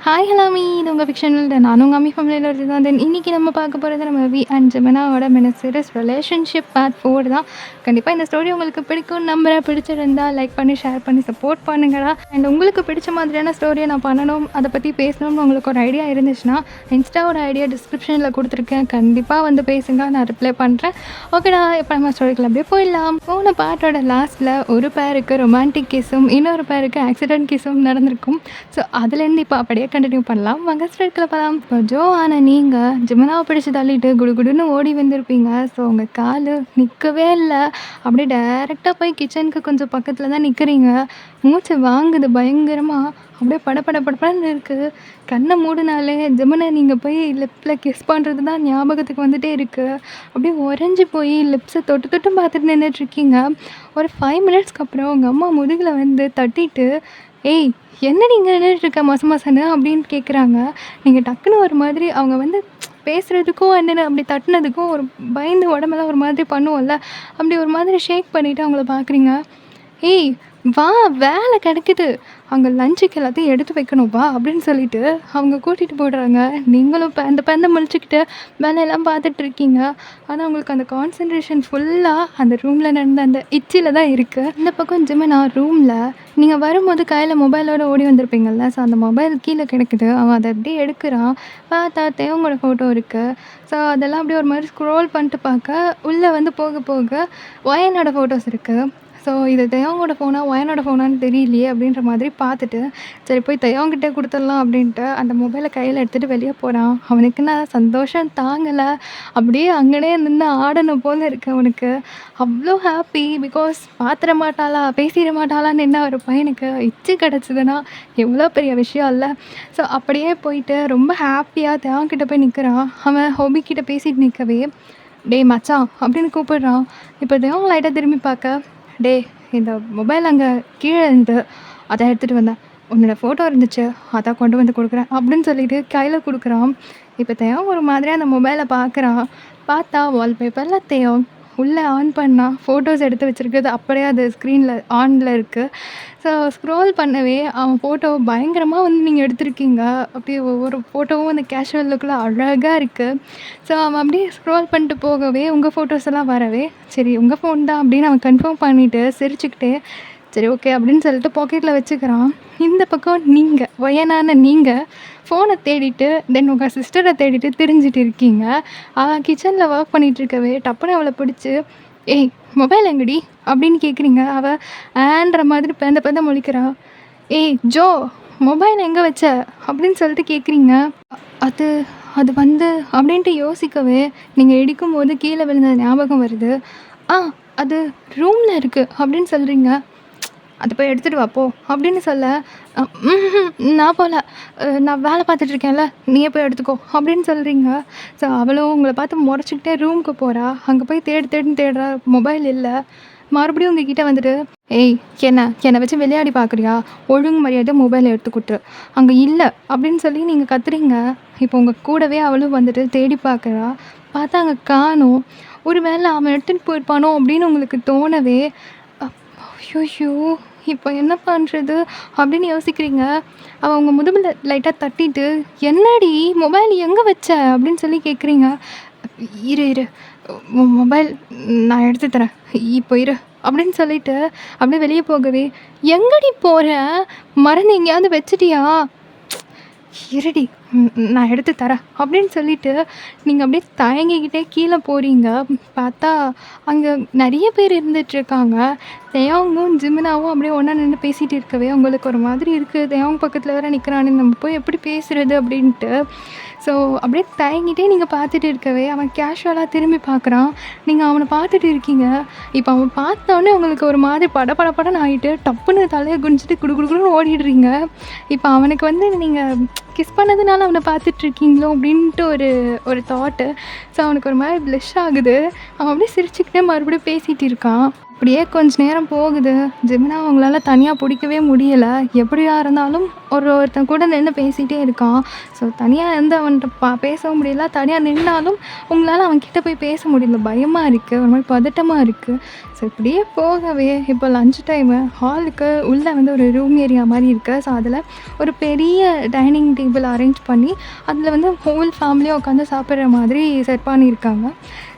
Hi ஹலாமி, இது உங்கள் fiction world. நானும் உங்கள் அம்மி ஃபேமிலியில் இருந்து தான். தென் இன்றைக்கி நம்ம பார்க்க போகிறது நம்ம வி அண்ட் ஜெமினாவோட மினிஸ்டர்ஸ் ரிலேஷன்ஷிப் பார்ட் 4 தான். கண்டிப்பாக இந்த ஸ்டோரி உங்களுக்கு பிடிக்கும் நம்பரை பிடிச்சிருந்தா லைக் பண்ணி ஷேர் பண்ணி சப்போர்ட் பண்ணுங்கடா. அண்ட் உங்களுக்கு பிடிச்ச மாதிரியான ஸ்டோரியை நான் பண்ணணும், அதை பற்றி பேசணும்னு உங்களுக்கு ஒரு ஐடியா இருந்துச்சுன்னா இன்ஸ்டாவோட ஐடியா டிஸ்கிரிப்ஷனில் கொடுத்துருக்கேன். கண்டிப்பாக வந்து பேசுங்க, நான் ரிப்ளை பண்ணுறேன். ஓகேடா, இப்போ நம்ம ஸ்டோரிக்குள்ள அப்படியே போயிடலாம். போன பார்ட்டோட லாஸ்ட்டில் ஒரு பேருக்கு ரொமான்டிக் கிஸும் இன்னொரு பேருக்கு ஆக்சிடென்ட் கிஸும் நடந்திருக்கும். ஸோ அதுலேருந்து இப்போ அப்படியே கண்டினியூ பண்ணலாம். வாங்க ஸ்ட்ரைட்டில் போகலாம். இப்போ ஜோ ஆனால் நீங்கள் ஜெமினாவை பிடிச்சி தள்ளிட்டு குடுகுடுன்னு ஓடி வந்திருப்பீங்க. ஸோ உங்கள் கால் நிற்கவே இல்லை. அப்படியே டைரெக்டாக போய் கிச்சனுக்கு கொஞ்சம் பக்கத்தில் தான் நிற்கிறீங்க. மூச்சு வாங்குது பயங்கரமாக. அப்படியே படப்படன்னு இருக்குது. கண்ணை மூடினாலே ஜெமினா நீங்கள் போய் லிப்பில் கிஸ் பண்ணுறது தான் ஞாபகத்துக்கு வந்துகிட்டே இருக்குது. அப்படியே உறைஞ்சி போய் லிப்ஸை தொட்டு தொட்டு பார்த்துட்டு நின்றுட்டுருக்கீங்க. ஒரு 5 மினிட்ஸ்க்கு அப்புறம் உங்கள் அம்மா முதுகில் வந்து தட்டிட்டு, ஏய் என்ன நீங்கள் நின்றுட்டுருக்க மசன்னு அப்படின்னு கேட்குறாங்க. நீங்கள் டக்குன்னு ஒரு மாதிரி அவங்க வந்து பேசுகிறதுக்கும் என்னென்ன அப்படி தட்டினதுக்கும் ஒரு பயந்து உடம்பெல்லாம் ஒரு மாதிரி பண்ணுவோம்ல, அப்படி ஒரு மாதிரி ஷேக் பண்ணிவிட்டு அவங்கள பார்க்குறீங்க. ஏய் வா, வேலை கிடைக்குது, அங்கே லஞ்சுக்கு எல்லாத்தையும் எடுத்து வைக்கணும் வா அப்படின்னு சொல்லிட்டு அவங்க கூட்டிகிட்டு போடுறாங்க. நீங்களும் அந்த முழிச்சுக்கிட்டு வேலையெல்லாம் பார்த்துட்ருக்கீங்க. ஆனால் உங்களுக்கு அந்த கான்சன்ட்ரேஷன் ஃபுல்லாக அந்த ரூமில் நடந்த அந்த இச்சியில் தான் இருக்குது. இந்த பக்கம் ஜெமினா ரூமில் நீங்கள் வரும்போது கையில் மொபைலோடு ஓடி வந்திருப்பீங்கள்ல. ஸோ அந்த மொபைல் கீழே கிடைக்குது. அவன் அதை அப்படியே எடுக்கிறான். பார்த்தா தேவங்களோட ஃபோட்டோ இருக்குது. ஸோ அதெல்லாம் அப்படியே ஒரு மாதிரி ஸ்க்ரோல் பண்ணிட்டு பார்க்க உள்ளே வந்து போக போக ஒயனோட ஃபோட்டோஸ் இருக்குது. ஸோ இது தெய்வங்களோட ஃபோனா ஒயனோட ஃபோனான்னு தெரியலையே அப்படின்ற மாதிரி பார்த்துட்டு, சரி போய் தெய்வங்கிட்டே கொடுத்துடலாம் அப்படின்ட்டு அந்த மொபைலை கையில் எடுத்துகிட்டு வெளியே போகிறான். அவனுக்கு நான் சந்தோஷம் தாங்கலை. அப்படியே அங்கனே நின்று ஆடணும் போல் இருக்குது அவனுக்கு. அவ்வளோ ஹாப்பி. பிகாஸ் பார்த்துட மாட்டாளா பேசிட மாட்டாளான்னு என்ன ஒரு பையனுக்கு இச்சு கிடச்சிதுன்னா எவ்வளோ பெரிய விஷயம் இல்லை. ஸோ அப்படியே போயிட்டு ரொம்ப ஹாப்பியாக தேவங்கிட்ட போய் நிற்கிறான். அவன் ஹோபிக்கிட்ட பேசிட்டு நிற்கவே, டேய் மச்சான் அப்படின்னு கூப்பிடுறான். இப்போ தேவங்க லைட்டாக திரும்பி பார்க்க, டே இந்த மொபைல் அங்கே கீழே இருந்து அதை எடுத்துகிட்டு வந்தேன், உன்னோட ஃபோட்டோ இருந்துச்சு அதான் கொண்டு வந்து கொடுக்குறேன் அப்படின்னு சொல்லிட்டு கையில் கொடுக்குறான். இப்போ தேவன் ஒரு மாதிரியாக அந்த மொபைலை பார்க்குறான். பார்த்தா வால்பேப்பரில் தேவன் உள்ளே ஆன் பண்ணால் ஃபோட்டோஸ் எடுத்து வச்சுருக்குது. அப்படியே அது ஸ்க்ரீனில் ஆனில் இருக்குது. ஸோ ஸ்க்ரோல் பண்ணவே அவன் ஃபோட்டோ பயங்கரமாக வந்து நீங்கள் எடுத்திருக்கீங்க. அப்படியே ஒவ்வொரு ஃபோட்டோவும் அந்த கேஷுவல் லுக்கில் அழகாக இருக்குது. ஸோ அவன் அப்படியே ஸ்க்ரோல் பண்ணிட்டு போகவே உங்கள் ஃபோட்டோஸ் எல்லாம் வரவே, சரி உங்கள் ஃபோன் தான் அப்படின்னு அவன் கன்ஃபார்ம் பண்ணிவிட்டு சிரிச்சுக்கிட்டே, சரி ஓகே அப்படின்னு சொல்லிட்டு பாக்கெட்டில் வச்சுக்கிறான். இந்த பக்கம் நீங்கள் வயனான நீங்கள் ஃபோனை தேடிட்டு தென் உங்கள் சிஸ்டரை தேடிட்டு திரிஞ்சிட்டு இருக்கீங்க. அவன் கிச்சனில் ஒர்க் பண்ணிகிட்ருக்கவே டப்புன்னு அவளை பிடிச்சி, ஏய் மொபைல் எங்கடி அப்படின்னு கேட்குறீங்க. அவள் ஆன்ற மாதிரி பேந்த முழிக்கிறா. ஏய் ஜோ மொபைல் எங்கே வச்ச அப்படின்னு சொல்லிட்டு கேட்குறீங்க. அது அது வந்து அப்படின்ட்டு யோசிக்கவே நீங்கள் இடிக்கும்போது கீழே விழுந்த ஞாபகம் வருது. அது ரூமில் இருக்குது அப்படின்னு சொல்கிறீங்க. அதை போய் எடுத்துகிட்டு வாப்போ அப்படின்னு சொல்ல, நான் போகல, நான் வேலை பார்த்துட்ருக்கேன்ல நீயே போய் எடுத்துக்கோ அப்படின்னு சொல்கிறீங்க. ஸோ அவளும் உங்களை பார்த்து முறைச்சிக்கிட்டே ரூமுக்கு போகிறா. அங்கே போய் தேடுன்னு தேடுறா, மொபைல் இல்லை. மறுபடியும் உங்ககிட்ட வந்துட்டு, ஏய் என்னை வச்சு விளையாடி பார்க்குறியா, ஒழுங்கு மரியாதை மொபைலை எடுத்து கொடுத்துரு, அங்கே இல்லை அப்படின்னு சொல்லி நீங்கள் கத்துறீங்க. இப்போ உங்கள் கூடவே அவளும் வந்துட்டு தேடி பார்க்குறா. பார்த்தா அங்கே காணும். ஒரு வேளை அவன் எடுத்துகிட்டு போயிருப்பானோ அப்படின்னு உங்களுக்கு தோணவே, ஐயோ இப்போ என்ன பண்ணுறது அப்படின்னு யோசிக்கிறீங்க. அவன் உங்கள் முதுகில் லைட்டாக தட்டிட்டு, என்னடி மொபைல் எங்கே வச்ச அப்படின்னு சொல்லி கேட்குறீங்க. இரு மொபைல் நான் எடுத்து தரேன் இப்போ இரு அப்படின்னு சொல்லிட்டு அப்படியே வெளியே போகவே, எங்கடி போகிற, மறந்து எங்கேயாவது வச்சிட்டியா, இருடி நான் எடுத்து தரேன் அப்படின்னு சொல்லிட்டு நீங்கள் அப்படியே தயங்கிக்கிட்டே கீழே போகிறீங்க. பார்த்தா அங்கே நிறைய பேர் இருந்துகிட்ருக்காங்க. தேவங்கும் ஜெமினாவும் அப்படியே ஒன்றா நின்று பேசிகிட்டு இருக்கவே உங்களுக்கு ஒரு மாதிரி இருக்குது. தேவங்க பக்கத்தில் வேறு நிற்கிறான்னு நம்ம போய் எப்படி பேசுகிறது அப்படின்ட்டு. ஸோ அப்படியே தயங்கிட்டே நீங்கள் பார்த்துட்டு இருக்கவே அவன் கேஷுவலாக திரும்பி பார்க்குறான். நீங்கள் அவனை பார்த்துட்டு இருக்கீங்க. இப்போ அவன் பார்த்தோன்னே உங்களுக்கு ஒரு மாதிரி படன்னு ஆகிட்டு டப்புன்னு தலையை குனிச்சிட்டு குடுக்குன்னு ஓடிடுறீங்க. இப்போ அவனுக்கு வந்து நீங்கள் கிஸ் பண்ணதுனால அவனை பார்த்துட்ருக்கீங்களோ அப்படின்ட்டு ஒரு தாட்டு. ஸோ அவனுக்கு ஒரு மாதிரி ப்ளஷ் ஆகுது. அவன் அப்படியே சிரிச்சுக்கிட்டே மறுபடியும் பேசிகிட்டு இருக்கான். அப்படியே கொஞ்ச நேரம் போகுது. ஜெமினா அவங்களால தனியா புடிக்கவே முடியல. எப்படியா இருந்தாலும் ஒருத்தன் கூட நின்னு பேசிட்டே இருக்கான். ஸோ தனியா இருந்து அவன்ட்ட பேசவும் முடியல. தனியா நின்னாலும் உங்களால அவன்கிட்ட போய் பேச முடியல. பயமா இருக்கு. ஒரு மாரி பதட்டமா இருக்கு. ஸோ இப்படியே போகவே இப்போ லஞ்ச் டைமு ஹாலுக்கு உள்ள வந்து ஒரு ரூம் ஏரியா மாரி இருக்கு. ஸோ அதில ஒரு பெரிய டைனிங் டேபிள் அரேஞ்ச் பண்ணி, அதில வந்து ஹோல் ஃபேமிலியா உட்காந்து சாப்பிடுற மாதிரி செட் பண்ணியிருக்காங்க.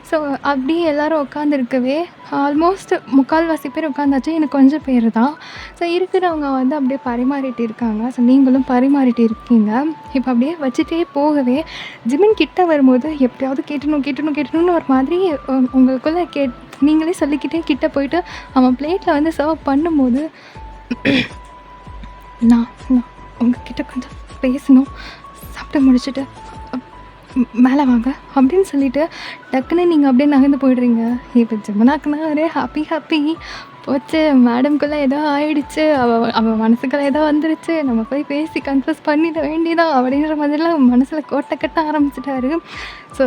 ஸோ அப்படியே எல்லோரும் உட்காந்துருக்கவே ஆல்மோஸ்ட் முக்கால்வாசி பேர் உட்காந்தாச்சு. இன்னும் கொஞ்சம் பேர் தான். ஸோ இருக்கிறவங்க வந்து அப்படியே பரிமாறிட்டு இருக்காங்க. ஸோ நீங்களும் பரிமாறிட்டு இருக்கீங்க. இப்போ அப்படியே வச்சுட்டே போகவே ஜிமின் கிட்ட வரும்போது எப்படியாவது கேட்டணும்னு ஒரு மாதிரி உங்களுக்குள்ளே நீங்களே சொல்லிக்கிட்டே கிட்ட போயிட்டு அவன் பிளேட்டில் வந்து சர்வ் பண்ணும்போது, நான் நான் உங்ககிட்ட கொஞ்சம் பேசணும். சாப்பிட்டு முடிச்சுட்டு மேலே வாங்க அப்படின்னு சொல்லிட்டு டக்குன்னு நீங்கள் அப்படியே நகர்ந்து போயிடுறீங்க. இப்போ ஜெமினாக்குன்னா ஒரே ஹாப்பி போச்சு. மேடம்குள்ளே ஏதோ ஆயிடுச்சு. அவள் மனசுக்குள்ளே ஏதோ வந்துருச்சு. நம்ம போய் பேசி கன்ஃபஸ் பண்ணிட வேண்டியதான் அப்படின்ற மாதிரிலாம் மனசில் கோட்டை கட்ட ஆரம்பிச்சிட்டாரு. ஸோ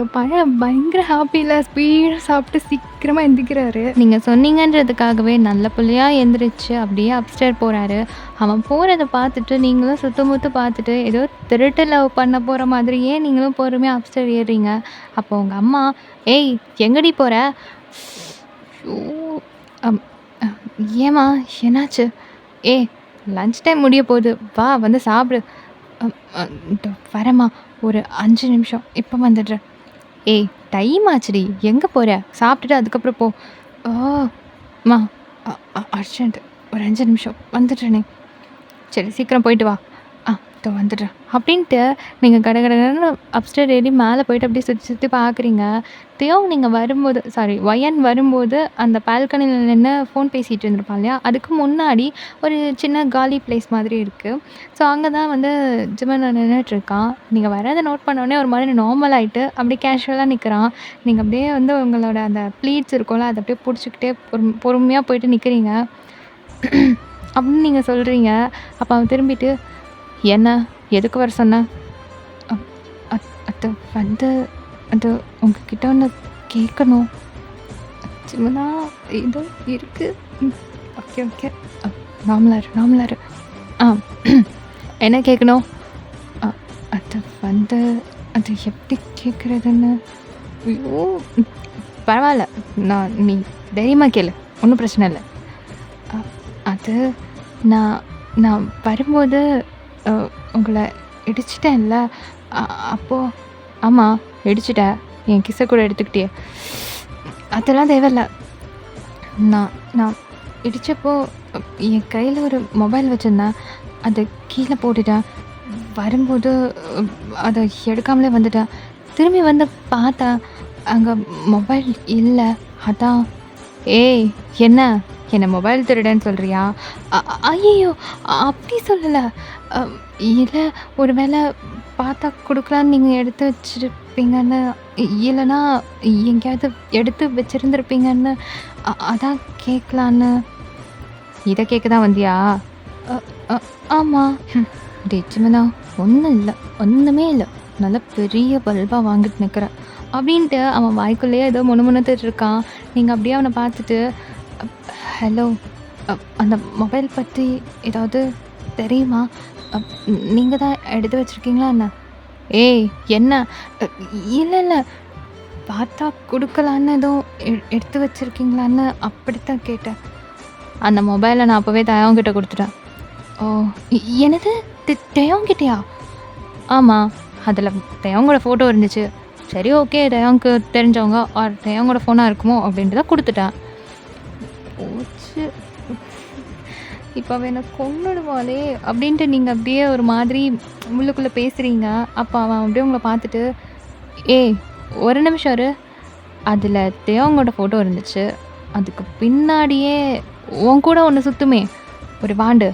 பயங்கர ஹாப்பியில் ஸ்பீடாக சாப்பிட்டு சீக்கிரமாக எந்திரிக்கிறாரு. நீங்கள் சொன்னீங்கன்றதுக்காகவே நல்ல பிள்ளையாக எந்திரிச்சு அப்படியே அப்ஸ்டேர் போகிறாரு. அவன் போகிறத பார்த்துட்டு நீங்களும் சுத்தமுத்து பார்த்துட்டு ஏதோ திருட்டு லவ் பண்ண போகிற மாதிரியே நீங்களும் பொறுமையாக அப்ஸ்டேர் ஏறுறீங்க. அப்போ உங்கள் அம்மா, ஏய் எங்கடி போகிற? ஷோ ஏம்மா என்னாச்சு? லன்ச் டைம் முடிய போகுது, வா வந்து சாப்பிடு. வரேம்மா, ஒரு 5 நிமிஷம், இப்போ வந்துடுறேன். டைம் ஆச்சுடி, எங்கே போகிற? சாப்பிட்டுட்டு அதுக்கப்புறம் போ. மா அர்ஜென்ட், ஒரு 5 நிமிஷம் வந்துடுறேனே. சரி சீக்கிரம் போயிட்டு வா. வந்துடுறேன் அப்படின்ட்டு நீங்கள் கடகடன்னு அப்ஸ்டேர் ஏறி மேலே போயிட்டு அப்படியே சுற்றி பார்க்குறீங்க. நீங்கள் வரும்போது ஒயன் வரும்போது அந்த பால்கனியில் நின்று ஃபோன் பேசிகிட்டு இருந்திருப்பான் இல்லையா, அதுக்கு முன்னாடி ஒரு சின்ன காலி பிளேஸ் மாதிரி இருக்குது. ஸோ அங்கே தான் வந்து ஜிமன் நின்றுட்டுருக்கான். நீங்கள் வரதை நோட் பண்ணோடனே ஒரு மாதிரி நார்மல் ஆகிட்டு அப்படியே கேஷுவலாக நிற்கிறான். நீங்கள் அப்படியே வந்து உங்களோட அந்த ப்ளீட்ஸ் இருக்கும்ல, அதை அப்படியே பிடிச்சிக்கிட்டே பொறுமையாக போயிட்டு நிற்கிறீங்க அப்படின்னு நீங்கள் சொல்கிறீங்க. அப்போ அவன் திரும்பிட்டு, என்ன எதுக்கு வர சொன்ன? அது வந்து அது உங்ககிட்ட ஒன்று கேட்கணும். ஜிமினா ஏதோ இருக்குது. ஓகே நார்மலாரு. என்ன கேட்கணும்? அது வந்து அது எப்படி கேட்குறதுன்னு. ஐயோ பரவாயில்ல, நீ தைரியமாக கேளு, ஒன்றும் பிரச்சனை இல்லை. அது நான் வரும்போது உங்களை இடிச்சிட்டேன்ல, அப்போது. ஆமாம் இடிச்சிட்ட, என் கிஸ்ஸை கூட எடுத்துக்கிட்டே. அதெல்லாம் தேவையில்ல. நான் இடித்தப்போ என் கையில் ஒரு மொபைல் வச்சுருந்தேன், அதை கீழே போட்டுட்டேன். வரும்போது அதை எடுக்காமலே வந்துட்டேன். திரும்பி வந்து பார்த்தேன், அங்கே மொபைல் இல்லை. அதான். என்ன மொபைல் திருடன்னு சொல்கிறியா? ஐயோ அப்படி சொல்லலை. இல்லை, ஒரு வேளை பார்த்தா கொடுக்கலான்னு நீங்கள் எடுத்து வச்சுருப்பீங்கன்னு, இல்லைன்னா எங்கேயாவது எடுத்து வச்சுருந்துருப்பீங்கன்னு, அதான் கேட்கலான்னு. இதை கேட்க தான் வந்தியா? ஆமாம். ஜிமினா ஒன்றும் இல்லை, ஒன்றுமே இல்லை, நல்லா பெரிய பல்பாக வாங்கிட்டு நிற்கிறேன் அப்படின்ட்டு அவன் வாய்க்குள்ளேயே ஏதோ முணுமுணுத்துட்டு இருக்கான். நீங்கள் அப்படியே அவனை பார்த்துட்டு, ஹலோ, அந்த மொபைல் பற்றி ஏதாவது தெரியுமா? நீங்கள் தான் எடுத்து வச்சுருக்கீங்களா என்ன? என்ன? இல்லை, பார்த்தா கொடுக்கலான்னு எதுவும் எடுத்து வச்சுருக்கீங்களான்னு அப்படித்தான் கேட்டேன். அந்த மொபைலை நான் அப்போவே தயவங்கிட்ட கொடுத்துட்டேன். என்னது தயவங்கிட்டயா? ஆமாம், அதில் தயவங்களோட ஃபோட்டோ இருந்துச்சு. சரி ஓகே, தயவுக்கு தெரிஞ்சவங்க தயவங்களோட ஃபோனாக இருக்குமோ அப்படின்ட்டு தான் கொடுத்துட்டேன். போச்சு, இப்போ அவன் என்னை கொன்னுடுவாளே அப்படின்ட்டு நீங்கள் அப்படியே ஒரு மாதிரி உள்ளுக்குள்ளே பேசுகிறீங்க. அப்போ அவன் அப்படியே உங்களை பார்த்துட்டு, ஒரு நிமிஷம் இரு, அதில் தேவங்களோட ஃபோட்டோ இருந்துச்சு, அதுக்கு பின்னாடியே உன் கூட ஒன்று சுற்றுமே ஒரு வாண்டு,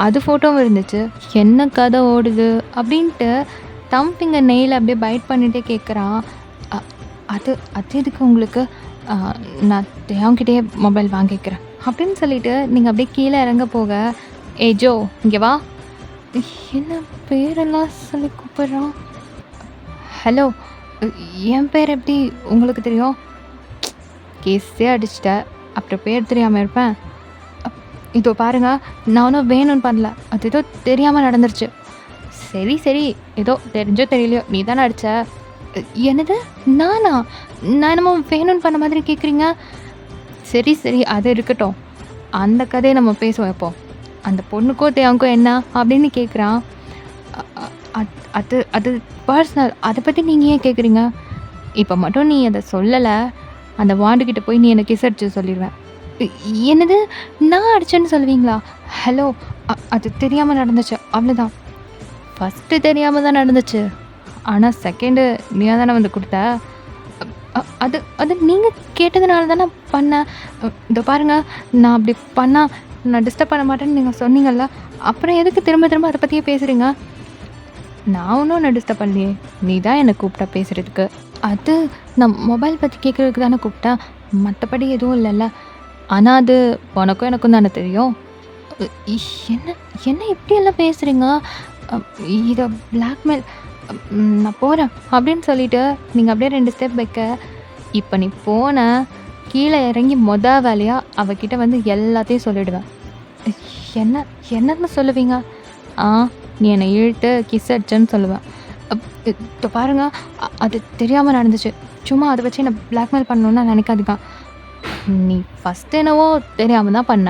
அது ஃபோட்டோவும் இருந்துச்சு. என்ன கதை ஓடுது அப்படின்ட்டு தம் ஃபிங்கர் நெயில் அப்படியே பைட் பண்ணிகிட்டே கேட்குறான். அது எதுக்கு உங்களுக்கு? நான் தேவங்கிட்டே மொபைல் வாங்கிக்கிறேன் அப்படின்னு சொல்லிட்டு நீங்கள் அப்படியே கீழே இறங்க போக, ஜோ இங்கே வா. என்ன பேரெல்லாம் சொல்லி கூப்பிட்றான்? ஹலோ, என் பேர் எப்படி உங்களுக்கு தெரியும்? கேஸே அடிச்சிட்ட, அப்புறம் பேர் தெரியாமல் இருப்பேன். இதோ பாருங்க, நானும் வேணும்னு பண்ணல. அது ஏதோ தெரியாமல் நடந்துருச்சு. சரி சரி, ஏதோ தெரிஞ்சோ தெரியலையோ நீ தானே அடிச்ச. என்னது, நானா? நான் என்னமோ வேணும்னு பண்ண மாதிரி கேட்குறீங்க. சரி சரி, அது இருக்கட்டும். அந்த கதையை நம்ம பேசுவோம் இப்போ. அந்த பொண்ணுக்கோ தேவனுக்கோ என்ன அப்படின்னு கேட்குறான். அ அ அத் அது அது பர்சனல். அதை பற்றி நீங்கள் ஏன் கேட்குறீங்க? இப்போ மட்டும் நீ அதை சொல்லலை, அந்த வாண்டுக்கிட்ட போய் நீ என்னை கிஸ் அடிச்சு சொல்லிடுவேன். இ- என்னது, நான் அடிச்சேன்னு சொல்லுவீங்களா? ஹலோ, அது தெரியாமல் நடந்துச்சு, அவ்வளோதான். ஃபஸ்ட்டு தெரியாமல் தான் நடந்துச்சு. ஆனால் செகண்டு நீயா தானே வந்து கொடுத்த. அது அது நீங்கள் கேட்டதுனால தானே பண்ணேன். இதோ பாருங்க, நான் அப்படி பண்ணா நான் டிஸ்டர்ப் பண்ண மாட்டேன்னு நீங்கள் சொன்னீங்கல்ல, அப்புறம் எதுக்கு திரும்ப திரும்ப அதை பற்றியே பேசுகிறீங்க? நான் ஒன்றும் உன்னை டிஸ்டர்ப் பண்ணலையே, நீ தான் என்னை கூப்பிட்டா பேசுகிறதுக்கு. அது நான் மொபைல் பற்றி கேட்குறதுக்கு தானே கூப்பிட்டேன், மற்றபடி எதுவும் இல்லைல்ல. ஆனால் அது உனக்கும் எனக்கும் தானே தெரியும். அ என்ன என்ன இப்படியெல்லாம் பேசுகிறீங்க? இதை பிளாக்மெயில். நான் போகிறேன் அப்படின்னு சொல்லிட்டு நீங்கள் அப்படியே 2 ஸ்டெப் வைக்க, இப்போ நீ போன, கீழே இறங்கி வேலையாக அவகிட்ட வந்து எல்லாத்தையும் சொல்லிடுவேன். என்ன என்னன்னு சொல்லுவீங்க? ஆ, நீ என்னை இழுத்து கிஸ் அடிச்சேன்னு சொல்லுவேன். இப்போ பாருங்க, அது தெரியாமல் நடந்துச்சு. சும்மா அதை வச்சு என்னை பிளாக்மெயில் பண்ணணுன்னு நினைக்காதீங்க. நீ ஃபஸ்ட்டு என்னவோ தெரியாமல் தான் பண்ண,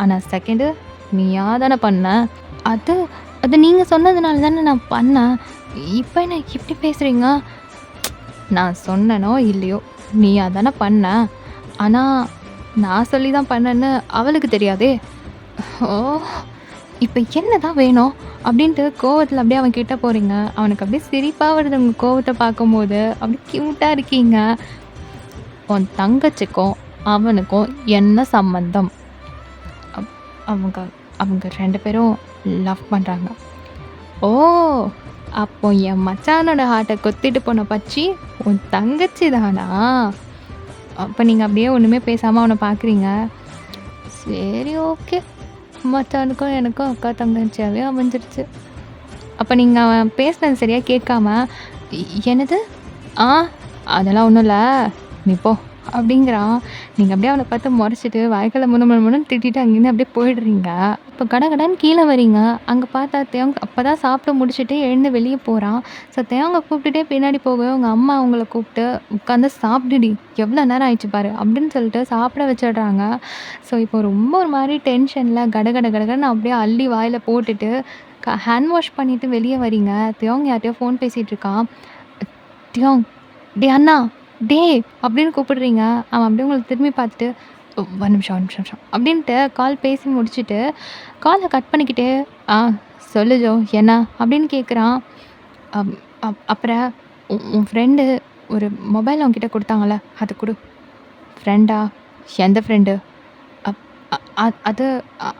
ஆனால் செகண்டு நீயா தானே பண்ண. அது அது நீங்கள் சொன்னதுனால தானே நான் பண்ணேன். இப்போ என்ன இப்படி பேசுகிறீங்க? நான் சொன்னனோ இல்லையோ, நீயா தானே பண்ண. ஆனால் நான் சொல்லி தான் பண்ணேன்னு அவளுக்கு தெரியாதே. ஓ, இப்போ என்ன தான் வேணும் அப்படின்ட்டு கோவத்தில் அப்படியே அவன் கிட்ட போகிறீங்க. அவனுக்கு அப்படியே சிரிப்பாக வருது உங்கள் கோவத்தை பார்க்கும்போது. அப்படியே க்யூட்டாக இருக்கீங்க. உன் தங்கச்சிக்கும் அவனுக்கும் என்ன சம்மந்தம்? அப் அவங்க அவங்க 2 பேரும் லவ் பண்ணுறாங்க. ஓ, அப்போ என் மச்சானோட ஹார்ட்டை கொத்திட்டு போன பச்சி உன் தங்கச்சி தானா? அப்போ நீங்கள் அப்படியே ஒன்றுமே பேசாமல் அவனை பார்க்குறீங்க. சரி, ஓகே. மச்சானுக்கும் எனக்கும் அக்கா தங்கச்சியாகவே அமைஞ்சிருச்சு. அப்போ நீங்கள் அவன் பேசினது சரியாக கேட்காம, என்னது? ஆ, அதெல்லாம் ஒன்றும் இல்லை, நீ போ அப்படிங்கிறான். நீங்கள் அப்படியே அவனை பார்த்து முறைச்சிட்டு வாய்க்கால முன்னு திட்டிட்டு அங்கேருந்து அப்படியே போயிடுறீங்க. இப்போ கடகடன்னு கீழே வரீங்க. அங்கே பார்த்தா தேவங்க அப்போ தான் சாப்பிட்டு முடிச்சுட்டு எழுந்து வெளியே போகிறான். ஸோ தேவங்க கூப்பிட்டுட்டே பின்னாடி போகவே உங்கள் அம்மா அவங்கள கூப்பிட்டு உட்காந்து சாப்பிடுடி, எவ்வளோ நேரம் ஆயிடுச்சு பாரு அப்படின்னு சொல்லிட்டு சாப்பிட வச்சிடுறாங்க. ஸோ இப்போ ரொம்ப ஒரு மாதிரி டென்ஷனில் கடகடன்னு அப்படியே அள்ளி வாயில் போட்டுட்டு ஹேண்ட் வாஷ் பண்ணிவிட்டு வெளியே வரீங்க. தேவங்க யார்ட்டையோ ஃபோன் பேசிகிட்டு இருக்கான். தியோங், டே அண்ணா, டே அப்படின்னு கூப்பிடுறீங்க. அவன் அப்படியே உங்களை திரும்பி பார்த்துட்டு, ஒரு நிமிஷம் அப்படின்ட்டு கால் பேசி முடிச்சுட்டு காலை கட் பண்ணிக்கிட்டு, ஆ சொல்லு ஜோ, என்ன அப்படின்னு கேட்குறான். அப்புறம் உன் ஃப்ரெண்டு ஒரு மொபைல் அவன்கிட்ட கொடுத்தாங்கல்ல, அது கொடு. ஃப்ரெண்டா? எந்த ஃப்ரெண்டு? அப் அது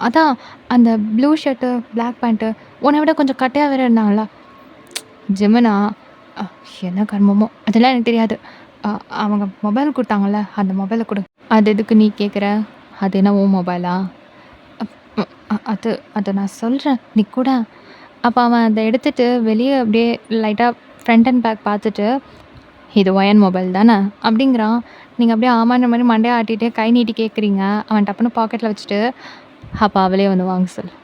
அதான் அந்த ப்ளூ ஷர்ட்டு பிளாக் பேண்ட்டு, உன்னை விட கொஞ்சம் கட்டையாக வேறு இருந்தாங்களா? ஜிமினா? அ என்ன கர்மமோ, அதெல்லாம் எனக்கு தெரியாது. அவங்க மொபைல் கொடுத்தாங்கல்ல, அந்த மொபைலை கொடு. அது எதுக்கு நீ கேட்குற? அது என்ன உன் மொபைலா? அது அது நான் சொல்கிறேன், நீ கூட. அப்போ அவன் அதை எடுத்துகிட்டு வெளியே அப்படியே லைட்டாக ஃப்ரண்ட் அண்ட் பேக் பார்த்துட்டு, இது ஒயன் மொபைல் தானே அப்படிங்கிறான். நீங்கள் அப்படியே ஆமான்ற மாதிரி மண்டையை ஆட்டிகிட்டே கை நீட்டி கேட்குறீங்க. அவன் டப்புன்னு பாக்கெட்டில் வச்சுட்டு, அப்போ அவளே வந்து வாங்க சொல்லு.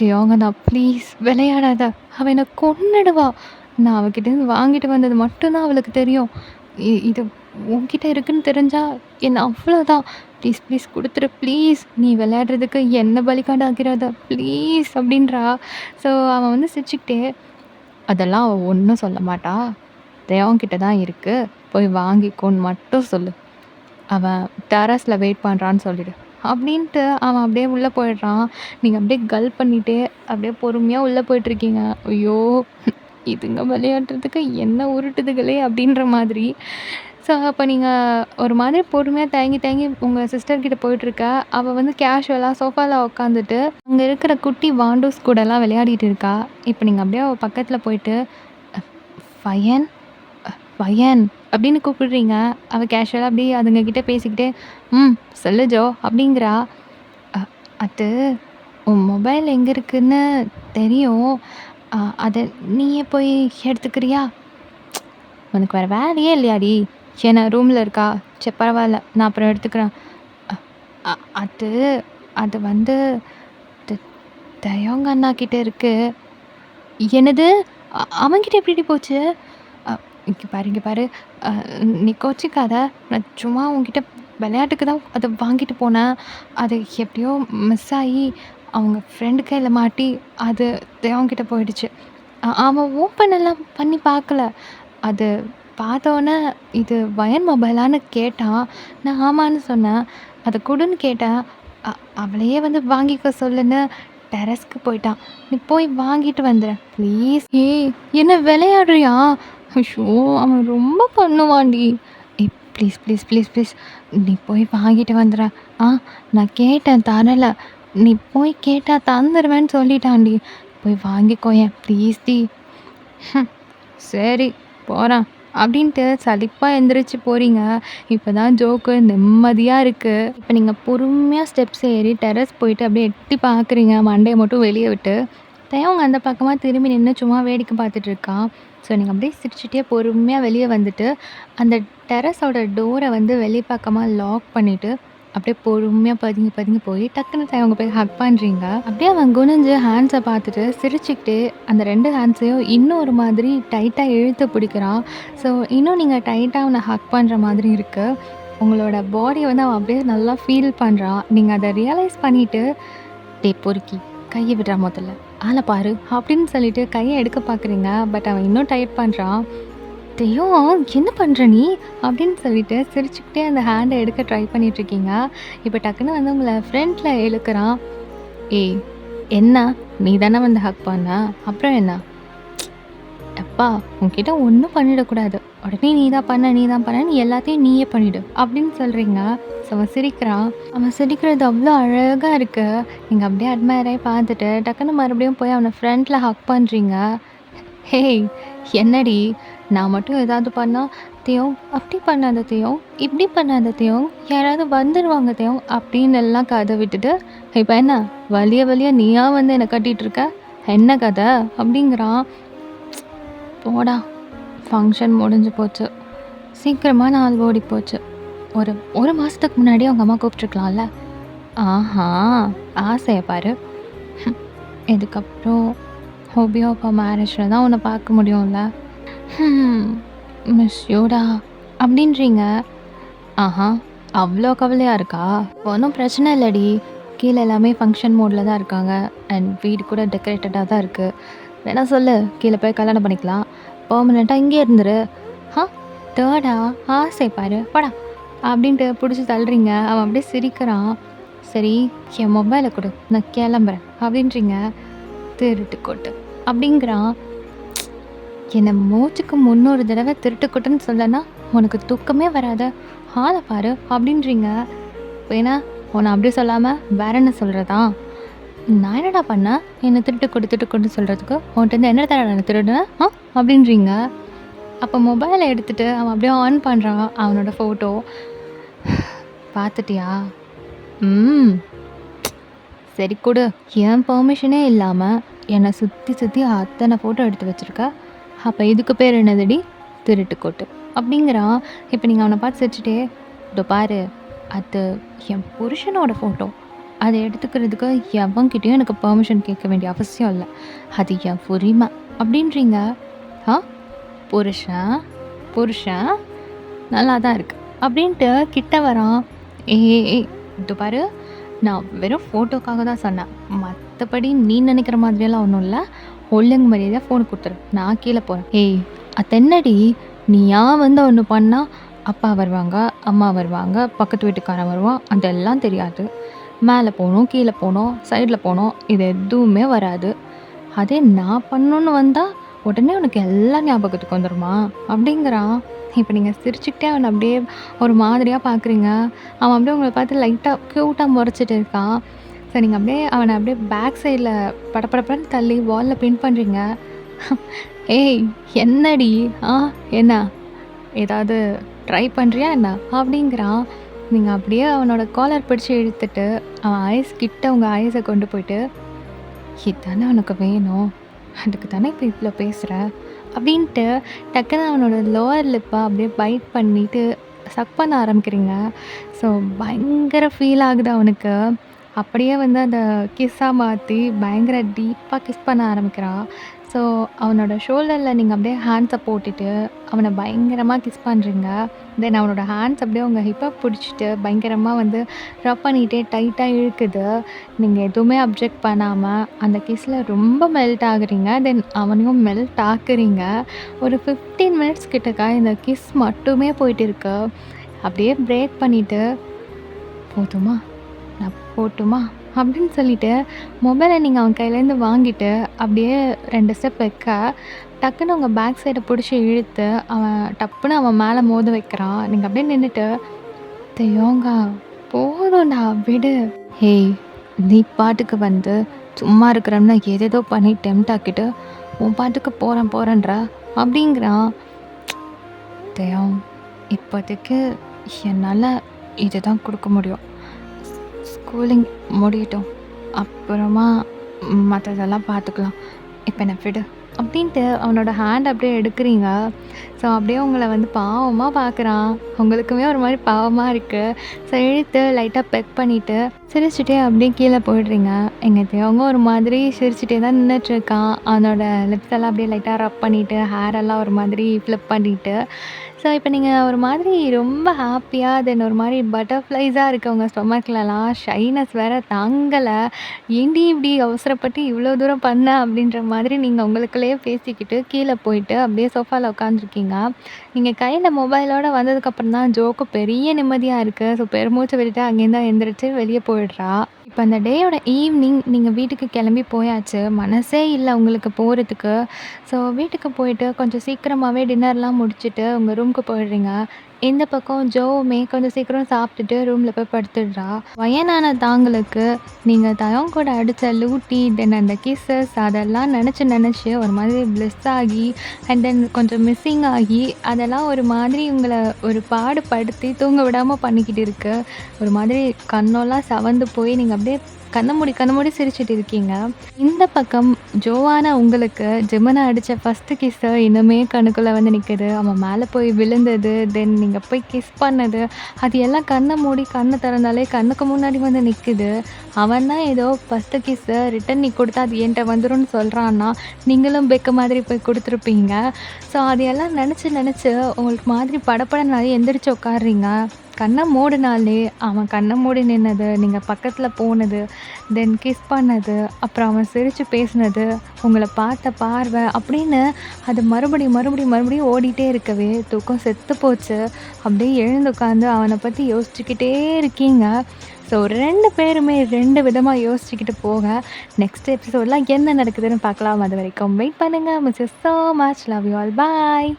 தியோங்கண்ணா ப்ளீஸ் விளையாடாத, அவள் என்னை கொன்னுடுவா. நான் அவகிட்டேருந்து வாங்கிட்டு வந்தது மட்டும்தான் அவளுக்கு தெரியும். இது உன்கிட்ட இருக்குன்னு தெரிஞ்சா என்ன அவ்வளோதான். ப்ளீஸ் ப்ளீஸ் கொடுத்துரு ப்ளீஸ், நீ விளையாடுறதுக்கு என்ன பலிகாடு ஆக்கிறாத ப்ளீஸ் அப்படின்றா. ஸோ அவன் வந்து சிரிச்சுக்கிட்டே, அதெல்லாம் அவள் ஒன்றும் சொல்ல மாட்டா, தேவன்கிட்ட தான் இருக்குது, போய் வாங்கிக்கோன்னு மட்டும் சொல்லு, அவன் டெரஸில் வெயிட் பண்ணுறான்னு சொல்லிடு அப்படின்ட்டு அவன் அப்படியே உள்ளே போயிடுறான். நீங்கள் அப்படியே கல் பண்ணிகிட்டே அப்படியே பொறுமையாக உள்ளே போயிட்டுருக்கீங்க. ஐயோ, இதுங்க விளையாடுறதுக்கு என்ன உருட்டுதுகளே அப்படின்ற மாதிரி. ஸோ அப்போ நீங்கள் ஒரு மாதிரி பொறுமையாக தயங்கி உங்கள் சிஸ்டர்கிட்ட போயிட்டுருக்க. அவள் வந்து கேஷுவலாக சோஃபாவில் உட்காந்துட்டு அங்கே இருக்கிற குட்டி வாண்டூஸ் கூடலாம் விளையாடிட்டு இருக்கா. இப்போ நீங்கள் அப்படியே அவள் பக்கத்தில் போயிட்டு, ஃபயன் ஃபயன் அப்படின்னு கூப்பிடுறீங்க. அவள் கேஷுவலாக அப்படியே அதுங்கக்கிட்ட பேசிக்கிட்டே, சொல்லு ஜோ அப்படிங்கிறா. அது உன் மொபைல் எங்கே இருக்குன்னு தெரியும், அதை நீயே போய் எடுத்துக்கிறியா? உனக்கு வேறு வேலையே இல்லையாடி? ஏன்னா ரூமில் இருக்கா? சரி பரவாயில்ல, நான் அப்புறம் எடுத்துக்கிறேன். அ அ அது அது வந்து த தயங்க அண்ணா கிட்ட இருக்கு. என்னது? அவன்கிட்ட எப்படிடி போச்சு? அ இங்க பாரு. அ நீ கோச்சிக்காத. நான் சும்மா உன்கிட்ட விளையாட்டுக்கு தான் அத வாங்கிட்டு போனேன். அது எப்படியோ மிஸ் ஆயி அவங்க ஃப்ரெண்டு கையில மாட்டி, அது தேவன்கிட்ட போயிடுச்சு. அவன் ஓப்பன் எல்லாம் பண்ணி பார்க்கல. அது பார்த்தோன்னே, "இது வயன் மொபைலான்னு?" கேட்டான். நான் ஆமான்னு சொன்னேன். "அத குடுன்னு" கேட்டேன். அ அவளையே வந்து வாங்கிக்க சொல்லுன்னு டெர்ரஸ்க்கு போயிட்டான். "நீ போய் வாங்கிட்டு வந்துரு ப்ளீஸ்." ஏய் என்ன விளையாடுறியா? ஐயோ! அவன் ரொம்ப பண்ணுவான்டி. ஏய் ப்ளீஸ் ப்ளீஸ் ப்ளீஸ் ப்ளீஸ் நீ போய் வாங்கிட்டு வந்துரு. ஆ நான் கேட்டேன் தரல. நீ போய் கேட்டா தந்துருவேன்னு சொல்லிட்டான்டி. போய் வாங்கிக்கோயேன் ப்ளீஸ் டி. ஹம், சரி போறேன் அப்படின்ட்டு சலிப்பா எந்திரிச்சு போறீங்க. இப்பதான் ஜோக்கு நிம்மதியா இருக்கு. இப்ப நீங்க பொறுமையா ஸ்டெப்ஸ் ஏறி டெர்ரஸ் போயிட்டு அப்படியே எட்டி பார்க்குறீங்க மண்டைய மட்டும் வெளிய விட்டு. அவங்க அந்த பக்கமா திரும்பி நின்னு சும்மா வேடிக்கை பார்த்துட்டு இருக்கான். ஸோ நீங்க அப்படியே சிரிச்சுட்டே பொறுமையா வெளிய வந்துட்டு, அந்த டெர்ரஸோட டோர வந்து வெளி பக்கமா லாக் பண்ணிட்டு, அப்படியே பொறுமையா பதுங்கி பதுங்கி போய் டக்குனு அவங்க போய் ஹக் பண்றீங்க. அப்படியே அவன் குனிஞ்சு ஹேண்ட்ஸ பார்த்துட்டு சிரிச்சுக்கிட்டே அந்த 2 ஹேண்ட்ஸையும் இன்னும் ஒரு மாதிரி டைட்டா இழுத்து பிடிக்கிறான். ஸோ இன்னும் நீங்க டைட்டா அவன ஹக் பண்ற மாதிரி இருக்கு. உங்களோட பாடிய வந்து அவன் அப்படியே நல்லா ஃபீல் பண்றான். நீங்க அத ரியலைஸ் பண்ணிட்டு, "டேய் பொறுக்கி கைய விட்றா மொதல்ல. ஆள பாரு" அப்படின்னு சொல்லிட்டு கைய எடுக்க பார்க்குறீங்க. பட் அவன் இன்னும் டைட் பண்றான். "தெய்வம் என்ன பண்ற நீ?" அப்படின்னு சொல்லிட்டு சிரிச்சுக்கிட்டே அந்த ஹேண்ட எடுக்க ட்ரை பண்ணிட்டுருக்கீங்க. இப்ப டக்குனு வந்து உங்கள ஃப்ரண்ட்ல இழுக்குறான். "ஏய் என்ன? நீ தானே வந்து ஹக் பண்ண. அப்புறம் என்ன? அப்பா உன்கிட்ட ஒன்றும் பண்ணிடக்கூடாது. உடனே நீ தான் பண்ணன்னு எல்லாத்தையும் நீயே பண்ணிடு" அப்படின்னு சொல்றீங்க. ஸோ அவன் சிரிக்கிறான். அவன் சிரிக்கிறது அவ்வளோ அழகா இருக்கு. நீங்க அப்படியே அட்மையர் ஆயி பார்த்துட்டு டக்குனு மறுபடியும் போய் அவன ஃப்ரண்ட்ல ஹக் பண்றீங்க. "ஹேய் என்னடி? நான் மட்டும் ஏதாவது பண்ணா, "தியோங் அப்படி பண்ணாத தியோங், இப்படி பண்ணாத தியோங், யாராவது வந்துருவாங்க தியோங்" அப்படின்னு எல்லாம் கதை விட்டுட்டு, "இப்ப என்ன வலிய வலிய நீயா வந்து என்ன கட்டிட்டு இருக்க? என்ன கதை?" அப்படிங்கிறான். போடா! ஃபங்ஷன் முடிஞ்சு போச்சு. சீக்கிரமா நாள் ஓடிப் போச்சு. ஒரு 1 மாசத்துக்கு முன்னாடியே உங்க அம்மா கூப்பிட்டுருக்கலாம்ல. ஆஹா! ஆசைய பாரு. இதுக்கப்புறம் ஹோபியோப்பா மேரேஜ்ல தான் உன்ன பார்க்க முடியும்ல. ஹம். மிஸ் யூடா அப்படின்றீங்க. ஆஹா! அவ்ளோ கவலையா இருக்கா? ஒண்ணும் பிரச்சனை இல்லடி. கீழ எல்லாமே ஃபங்ஷன் மோட்ல தான் இருக்காங்க. அண்ட் வீடு கூட டெக்கரேட்டடா தான் இருக்கு. வேணா சொல்லு, கீழ போய் கல்யாணம் பண்ணிக்கலாம். பெர்மனன்ட்டா இங்கேயே இருந்துரு. ஹா! தேர்டா ஆசை பாரு போடா! அப்படின்ட்டு புடிச்சு தள்ளுறீங்க. அவன் அப்படியே சிரிக்கிறான். சரி என் மொபைல குடு. நான் கிளம்புறேன் அப்படின்றீங்க. திருட்டு கொட்டு அப்படிங்கிறான். என்ன மூச்சுக்கு 300 தடவை திருட்டுக்குட்டுன்னு சொல்லனா உனக்கு தூக்கமே வராத. ஆள பாரு அப்படின்றீங்க. வேணா உன்னை அப்படி சொல்லாம வேற என்ன சொல்றதா? நான் என்னடா பண்ணேன்? என்ன திருட்டுக்குட்டு சொல்றதுக்கு? உன்கிட்ட என்ன தடவை நான் திருடுனேன்? அப்படின்றீங்க. அப்போ மொபைலை எடுத்துட்டு அவன் அப்படியே ஆன் பண்றான். அவனோட ஃபோட்டோ. பார்த்துட்டியா? ம். சரி குடு. என் பெர்மிஷனே இல்லாம என்னை சுத்தி சுத்தி அத்தனை ஃபோட்டோ எடுத்து வச்சிருக்க. அப்ப இதுக்கு பேர் என்னதுடி? திருட்டுக்கோட்டு அப்படிங்கிறான். இப்ப நீங்க அவன பார்த்து சிரிச்சுட்டே, "இதோ பாரு, அது என் புருஷனோட ஃபோட்டோ. அத எடுத்துக்கிறதுக்கு எவன்கிட்டயும் எனக்கு பெர்மிஷன் கேட்க வேண்டிய அவசியம் இல்ல. அது என் உரிமை" அப்படின்றீங்க. ஆ புருஷன் புருஷன் நல்லா தான் இருக்கு அப்படின்ட்டு கிட்ட வரான். ஏய் இதோ பாரு, நான் வெறும் ஃபோட்டோக்காக தான் சொன்னேன். மத்தபடி நீ நினைக்கிற மாதிரியெல்லாம் ஒன்றும் இல்ல. ஒழுங்கு மரியாதையா ஃபோனை குடுத்துரு. நான் கீழ போறேன். ஏய் அதென்னடி? நீயா வந்து ஒண்ணு பண்ணா, அப்பா வருவாங்க, அம்மா வருவாங்க, பக்கத்து வீட்டுக்காரன் வருவான். அதெல்லாம் தெரியாது. மேல போணும், கீழ போணும், சைடுல போணும். இது எதுவுமே வராது. அதே நான் பண்ணணும்னு வந்தா, உடனே உனக்கு எல்லாம் ஞாபகத்துக்கு வந்துருமா? அப்படிங்கிறான். இப்ப நீங்க சிரிச்சுக்கிட்டே அவன அப்படியே ஒரு மாதிரியா பார்க்குறீங்க. அவன் அப்படியே உங்கள பார்த்து லைட்டா க்யூட்டா முறைச்சிட்டு இருக்கான். ஸோ நீங்க அப்படியே அவன அப்படியே பேக் சைட்ல படபடபடன்னு தள்ளி வால்ல பின் பண்றீங்க. "ஏய் என்னடி? என்ன? ஏதாவது ட்ரை பண்றியா என்ன?" அப்படிங்கிறான். நீங்க அப்படியே அவனோட காலர் பிடிச்சு இழுத்துட்டு, அவன் ஐஸ் கிட்ட உங்க ஐஸ கொண்டு போயிட்டு, "இதானே உனக்கு வேணும். அதுக்கு தானே இப்ப இவ்ளோ பேசுற. அப்படின்ட்டு டக்குன்னு அவனோட லோவர் லிப்பை அப்படியே பைட் பண்ணிட்டு சக் பண்ண ஆரம்பிக்கிறீங்க. ஸோ பயங்கர ஃபீல் ஆகுது அவனுக்கு. அப்படியே வந்து அந்த கிஸ்ஸா மாத்தி பயங்கர டீப்பா கிஸ் பண்ண ஆரம்பிக்கிறான். ஸோ அவனோட ஷோல்டரில் நீங்கள் அப்படியே ஹேண்ட்ஸை போட்டுட்டு அவனை பயங்கரமா கிஸ் பண்ணுறீங்க. தென் அவனோட ஹேண்ட்ஸ் அப்படியே உங்கள் ஹிப்பை பிடிச்சிட்டு பயங்கரமா வந்து ரப் பண்ணிட்டே டைட்டாக இழுக்குது. நீங்கள் எதுவுமே அப்ஜெக்ட் பண்ணாமல் அந்த கிஸ்ஸில் ரொம்ப மெல்ட் ஆகுறீங்க. தென் அவனையும் மெல்ட் ஆக்குறீங்க. ஒரு 15 மினிட்ஸ் கிட்டக்க இந்த கிஸ் மட்டுமே போயிட்டு இருக்கு. அப்படியே பிரேக் பண்ணிவிட்டு போதுமா நான் போட்டுமா அப்படின்னு சொல்லிட்டு மொபைலை நீங்கள் அவன் கையிலேருந்து வாங்கிட்டு அப்படியே 2 ஸ்டெப் வைக்க டக்குன்னு உங்கள் பேக் சைடை பிடிச்சி இழுத்து அவன் டப்புன்னு அவன் மேலே மோத வைக்கிறான். நீங்கள் அப்படியே நின்றுட்டு யோகா போதும்டா விடு. ஹேய், நீ பாட்டுக்கு வந்து சும்மா இருக்கிறோம்னா ஏதேதோ பண்ணி டெம்ட் ஆக்கிட்டு உன் பாட்டுக்கு போகிறேன்ற அப்படிங்கிறான். தயம், இப்போதைக்கு என்னால் இதுதான் கொடுக்க முடியும். ஸ்கூலிங் முடியட்டும், அப்புறமா மற்றதெல்லாம் பார்த்துக்கலாம். இப்போ என்ன விடு அப்படின்ட்டு அவனோட ஹேண்ட் அப்படியே எடுக்கிறீங்க. ஸோ அப்படியே உங்களை வந்து பாவமாக பார்க்குறான். உங்களுக்குமே ஒரு மாதிரி பாவமாக இருக்குது. ஸோ இழுத்து லைட்டாக பெக் பண்ணிவிட்டு சிரிச்சுட்டே அப்படியே கீழே போயிடுறீங்க. எங்கள் அவங்க ஒரு மாதிரி சிரிச்சுட்டே தான் நின்றுட்டுருக்கான். அவனோட லிப்ஸ் எல்லாம் அப்படியே லைட்டாக ரப் பண்ணிவிட்டு ஹேரெல்லாம் ஒரு மாதிரி ஃப்ளிப் பண்ணிவிட்டு ஸோ இப்போ நீங்கள் ஒரு மாதிரி ரொம்ப ஹாப்பியாக தென் ஒரு மாதிரி பட்டர்ஃப்ளைஸாக இருக்குது உங்கள் ஸ்டொமக்லலாம். ஷைனஸ் வேறு தாங்கலை. ஏன்டி இப்படி அவசரப்பட்டு இவ்வளோ தூரம் பண்ண அப்படின்ற மாதிரி நீங்கள் உங்களுக்குள்ளேயே பேசிக்கிட்டு கீழே போயிட்டு அப்படியே சோஃபாவில் உட்காந்துருக்கீங்க. நீங்கள் கையில் மொபைலோடு வந்ததுக்கப்புறம் தான் ஜோக்கு பெரிய நிம்மதியாக இருக்குது. ஸோ பெருமூச்சு விட்டுட்டு அங்கேருந்து எழுந்திரிச்சு வெளியே போயிடுறா. இப்போ அந்த டேயோட ஈவினிங் நீங்கள் வீட்டுக்கு கிளம்பி போயாச்சு. மனசே இல்லை உங்களுக்கு போகிறதுக்கு. ஸோ வீட்டுக்கு போயிட்டு கொஞ்சம் சீக்கிரமாகவே டின்னர்லாம் முடிச்சுட்டு உங்கள் ரூமுக்கு போயிடுறீங்க. இந்த பக்கம் ஜோவுமே கொஞ்சம் சீக்கிரம் சாப்பிட்டுட்டு ரூமில் போய் படுத்துடுறா. வயனான தாங்களுக்கு நீங்கள் தயம் கூட அடித்த லூட்டி தென் அந்த கிஸ்ஸஸ் அதெல்லாம் நினச்சி ஒரு மாதிரி ப்ளெஸ் ஆகி அண்ட் தென் கொஞ்சம் மிஸ்ஸிங் ஆகி அதெல்லாம் ஒரு மாதிரி உங்களை ஒரு பாடுபடுத்தி தூங்க விடாமல் பண்ணிக்கிட்டு இருக்கு. ஒரு மாதிரி கண்ணெல்லாம் சவந்து போய் நீங்கள் அப்படியே கண்ண மூடி சிரிச்சிட்டு இருக்கீங்க. இந்த பக்கம் ஜோவான உங்களுக்கு ஜெமினா அடித்த ஃபஸ்ட்டு கிஸ்ஸு இன்னுமே கண்ணுக்குள்ளே வந்து நிற்குது. அவன் மேலே போய் விழுந்தது தென் நீங்கள் போய் கிஸ் பண்ணது அது எல்லாம் கண்ணை திறந்தாலே கண்ணுக்கு முன்னாடி வந்து நிற்குது. அவன் தான் ஏதோ ஃபஸ்ட்டு கிஸ்ஸை ரிட்டன் நீ கொடுத்தா அது என்கிட்ட வந்துடும்னு சொல்கிறான்னா நீங்களும் பெக்க மாதிரி போய் கொடுத்துருப்பீங்க. ஸோ அதையெல்லாம் நினச்சி உங்களுக்கு மாதிரி படப்படனாலே எந்திரிச்சு உட்காடுறீங்க. கண்ணை மூடினாலே அவன் கண்ணை மூடி நின்னது, நீங்கள் பக்கத்தில் போனது, தென் கிஸ் பண்ணது, அப்புறம் அவன் சிரித்து பேசினது, உங்களை பார்த்த பார்வை அப்படின்னு அது மறுபடியும் ஓடிட்டே இருக்கவே தூக்கம் செத்து போச்சு. அப்படியே எழுந்து உட்காந்து அவனை பற்றி யோசிச்சுக்கிட்டே இருக்கீங்க. ஸோ 2 பேருமே 2 விதமாக யோசிச்சுக்கிட்டு போக நெக்ஸ்ட் எபிசோடெலாம் என்ன நடக்குதுன்னு பார்க்கலாம். அது வரைக்கும் வெயிட் பண்ணுங்கள். Miss you so much. Love you all. Bye.